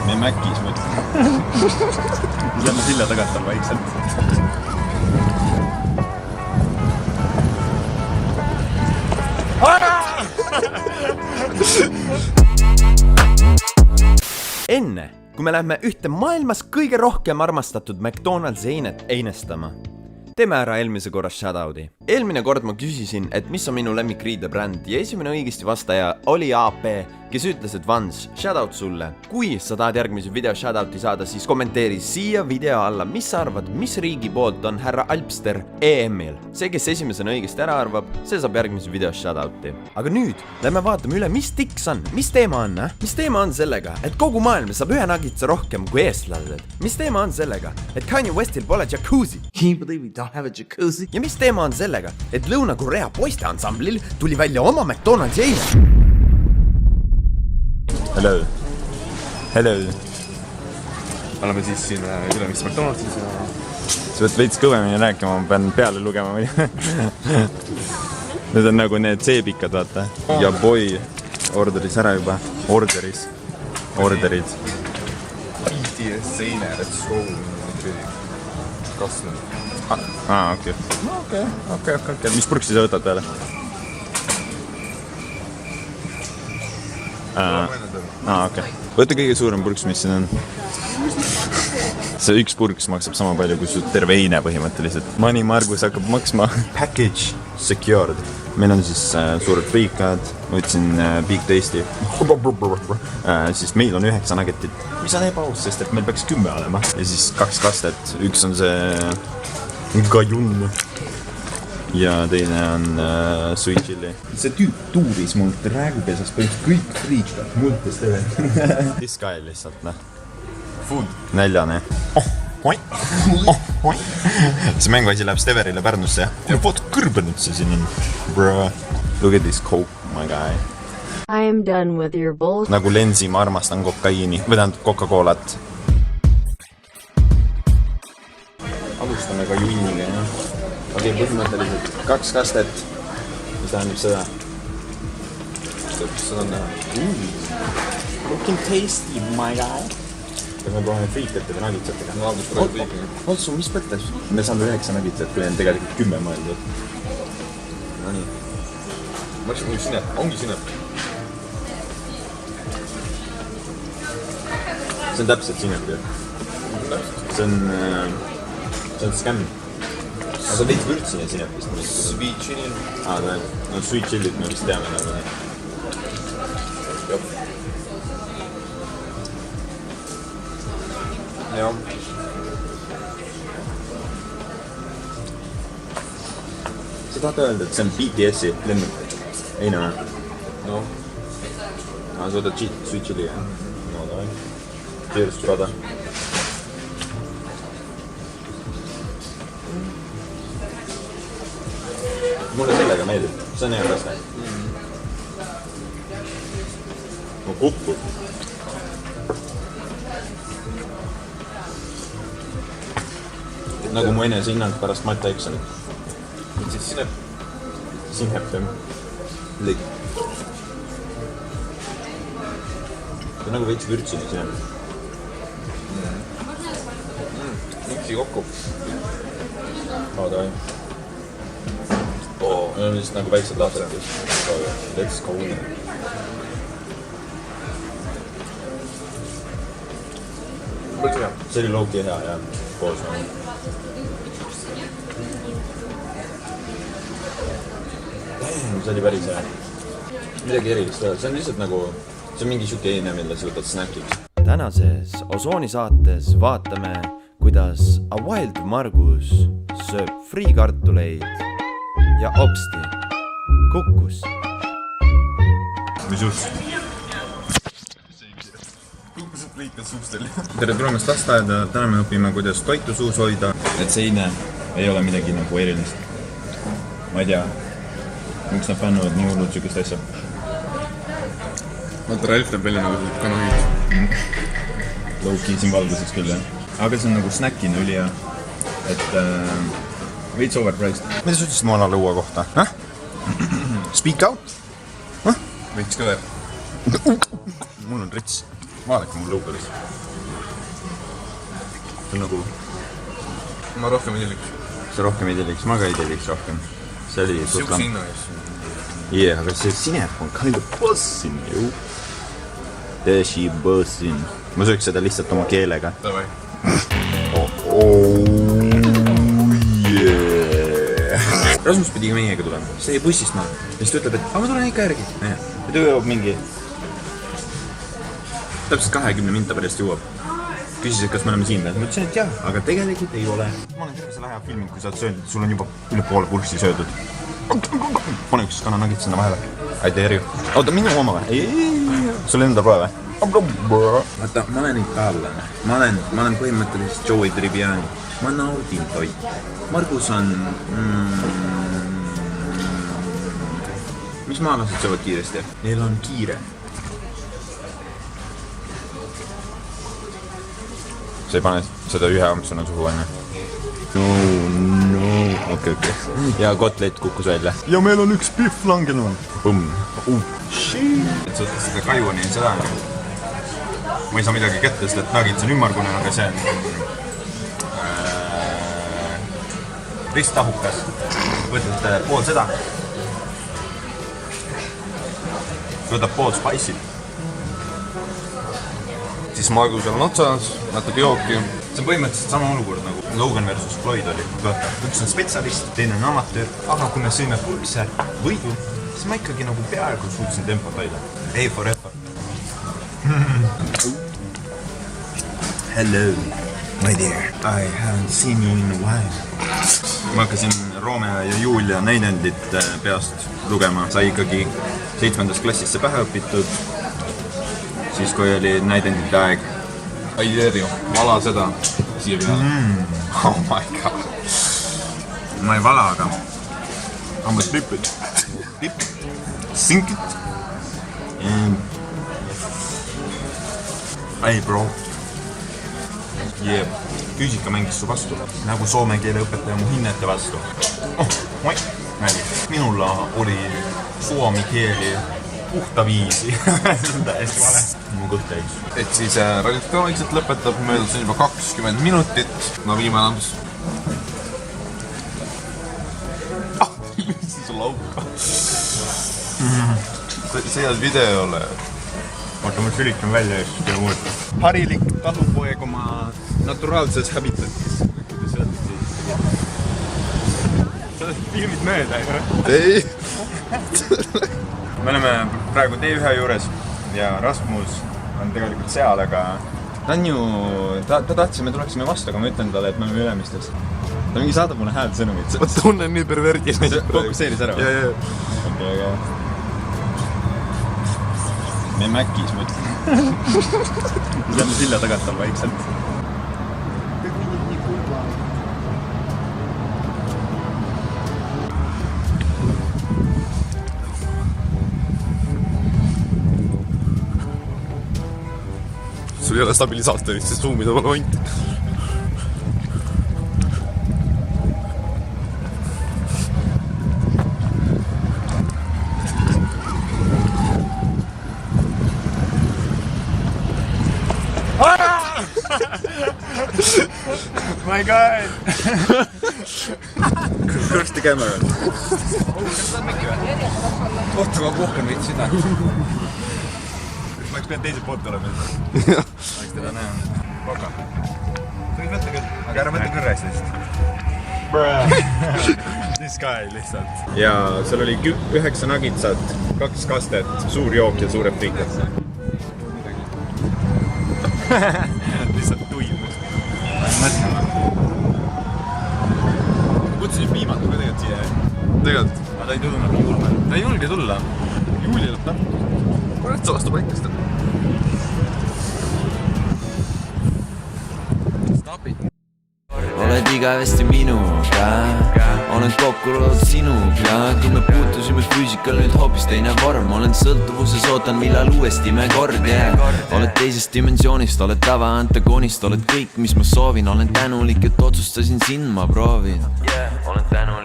Me Mäkis mõtleme. Lähme silla tagant on vaikselt. Enne, kui me lähme ühte maailmas kõige rohkem armastatud McDonald's einet einestama, teeme ära eelmise korra shoutout'i. Eelmine kord ma küsisin, et mis on minu lemmikriide bränd ja esimene õigesti vastaja oli AP, kes ütles, et Vans, shoutout sulle. Kui sa tahad järgmise video shoutouti saada, siis kommenteeri siia video alla, mis sa arvad, mis riigi poolt on härra Alpster EM-il. See, kes esimesena õigesti ära arvab, see saab järgmise video shoutouti. Aga nüüd lähme vaatame üle, mis tiks on, mis teema on, Mis teema on sellega, et kogu maailm saab ühe nagitsa rohkem kui eestlased? Mis teema on sellega, et Kanye Westil pole jacuzzi? Can you believe we don't have a jacuzzi? Ja mis teema on sellega, et Lõuna-Korea poisteansamblil tuli välja oma McDonald's eile? Hello. Hello. Oleme siis siin Ülemist McDonald'sis ja... Sa võid veits kõvemini rääkima, ma pean peale lugema. Need on nagu need seepikad, vaata. Ja boy orderis ära juba. Orderid. BTS seine, let's go. Kas nüüd? Okei. Mis purksi sa võtad peale? Okei. Võta kõige suurem purks, mis siin on. See üks purks maksab sama palju kui su terve eine põhimõtteliselt. Money Margus hakkab maksma. Package secured. Meil on siis suured friikad. Ma võtsin Big Tasty. Siis meil on 9 nuggetit. Mis on ebaaus, sest et meil peaks 10 olema. Ja siis 2 kastet. Üks on see gajun. Ja teine on sweet chili. See tüüp tuuris mult räägupesas põhimõtteliselt kõik friikad multes tevel. This guy lihtsalt, Food. Näljane. See mänguasi läheb Steverile Pärnusse. Vaata kõrbenud see siin on. Bro. Look at this coke, my guy. I am done with your bull. Nagu Lensi, ma armastan kokaiini. Või tähendab Coca-Colat. Alustame ka juiniga, Okei, põhimõtteliselt 2 kastet, mis tähendab seda. Seda on näha. Looking tasty, my guy. Kas me proovime friikate või nagitsatega? No, algus praegu friikega. Otsu, mis mõttes? Me saame 9 nagitsat, kui on tegelikult 10 mõeldud. No nii. Ma ütlesin, kui sinep. Ongi sinep. See on täpselt sinep, ju. See on skämm. Aga sa veits vürtsine sinepist. Sweet chili. No sweet chili't me vist teame nagu nii. Jah. Sa tahad öelda, et see on BTS-i lemmik? Ei näe. No. Sa võtad sweet chili, jah? No, davai. Cheers, brother. Mulle sellega meeldib. See on hea kaste. No kukku. Nagu mu enese hinnang pärast Mata eksamit. Nüüd siis sinep. Sinep, jah. Lõik. See on nagu veits vürtsine sinep. Miksi kokku. Davai. Need on lihtsalt nagu väiksed lahted. Let's go. Palju hea? See oli low-key hea, jah. Koos on. See oli päris hea. Midagi erilist öelda. See on lihtsalt nagu... See on mingi siuke eine, mille sa võtad snackiks. Tänases Osooni saates vaatame, kuidas A Wild Margus sööb friikartuleid ja obsti kukkus. Mis juhtus? Kukkused friikad suustel. Tere tulemast lasteaeda, täna me õpime, kuidas toitu suus hoida. Et seine ei ole midagi nagu erilist. Ma ei tea, miks nad fännuvad nii hullud sükest asja. Vaata, Ralf näeb välja nagu kanohiid. Low-key siin valguseks küll, jah. Aga see on nagu snackina üli hea. Et veits overpriced. Mida sa ütlesid Moona lõua kohta? Speak out? Veits kõver. Mul on rits. vaadake mul luubelis. See on nagu... Ma rohkem ei telliks. See rohkem ei telliks, ma ka ei telliks rohkem. See oli suht Siukse hinna ees. Yeah, aga see sinep on kind of bussin ju. Täshi bussin. Ma sööks seda lihtsalt oma keelega. Davai. Rasmus pidi ka meiega tulema. See jäi bussist maha. Ja siis ta ütleb, et ma tulen ikka järgi. Ja ta jõuab mingi... Täpselt 20 minta pärast jõuab. Küsis, et kas me oleme siin peal. Ma ütlesin, et jah, aga tegelikult ei ole. Ma olen terve selle aja filminud, kui sa oled söönud. Sul on juba üle poole purssi söödud. Pane üks kananagit sinna vahele. I dare you. Oota, minu oma või? Sul enda pole või? Vaata, ma olen itaallane. Ma olen põhimõtteliselt Joey Tribbiani. Ma naudin toit. Margus on... Mis maalased söövad kiiresti? Neil on kiire. Sa ei pane seda ühe ampsuna suhu enne. No. Okei. Ja kotlet kukkus välja. Ja meil on üks pihv langenud. Põmm. Et sa võtad seda kajuni seda. Ma ei saa midagi kätte, sest et nagits on ümmargune, aga see on Ristahukas. Võtad pool seda. Võtad pool spice'it. Siis Margusel on otsas, natuke jooki. See on põhimõtteliselt sama olukord nagu Logan versus Floyd oli. Vaata, üks on spetsialist, teine on amatöör, aga kui me sõime pulse võidu, siis ma ikkagi nagu peaaegu suutsin tempot hoida. A for effort. Hello, my dear. I haven't seen you in a while. Ma hakkasin Romeo ja Julia näidendit peast lugema. Sai ikkagi 7. klassisse pähe õpitud. Siis kui oli näidendite aeg. Ai Terju, vala seda siia peale. Oh my god. Ma ei vala, aga... I'm a dip it. Sink it. Ei, bro. Yeah. Füüsika mängis su vastu. Nagu soome keele õpetaja mu hinnete vastu. Oh, minul oli suomi keeli puhta viisi. See on täiesti vale. Mu kõht täis. Et siis rallit ka vaikselt lõpetab, möödus on juba 20 minutit. No viimane amps. Mis sul lauka? See ei olnud videole. Oota, ma sülitan välja just ja muud. Harilik talupoeg oma naturaalses habitatis. Sa oled filmid mööda, Ei. Me oleme praegu T1 juures ja Rasmus on tegelikult seal, aga ta on ju... Ta tahtis, me tuleksime vastu, aga ma ütlen talle, et me oleme Ülemistes. Ta mingi saadab mulle hääldsõnumid. Ma tunnen nii perverdis. Fokuseeris ära või? Ja. Okei, aga... Me Mäkis, ma ütlen. Me saame silla tagant tal vaikselt. Sul ei ole stabilisaatorit, siis zoomida pole point. My god! Where's the camera? Oota, ma puhkan veits seda. Ma oleks pead teiselt poolt olema. Oleks teda näha. Poka. Võid võtta küll, aga ära võtta kõrre sellist. This guy lihtsalt. Ja seal oli 9 nagitsat, 2 kastet, suur jook ja suured friikad. Lihtsalt tuim. Kutsusin viimatu ka tegelikult siia. Tegelikult. Aga ta ei tulnud kuulma. Ta ei julge tulla. Juuli lõpp tartud. Kurat, sa vastu paikast. Oled igavesti minuga, olen kokku loodud sinuga. Kui me puutusime füüsikal, nüüd hoopis teine vorm. Olen sõltuvuses, ootan millal uuesti me kord, yeah. Oled teisest dimensioonist, oled tava antagonist. Oled kõik, mis ma soovin, olen tänulik, et otsustasin sind ma proovin. Olen tänulik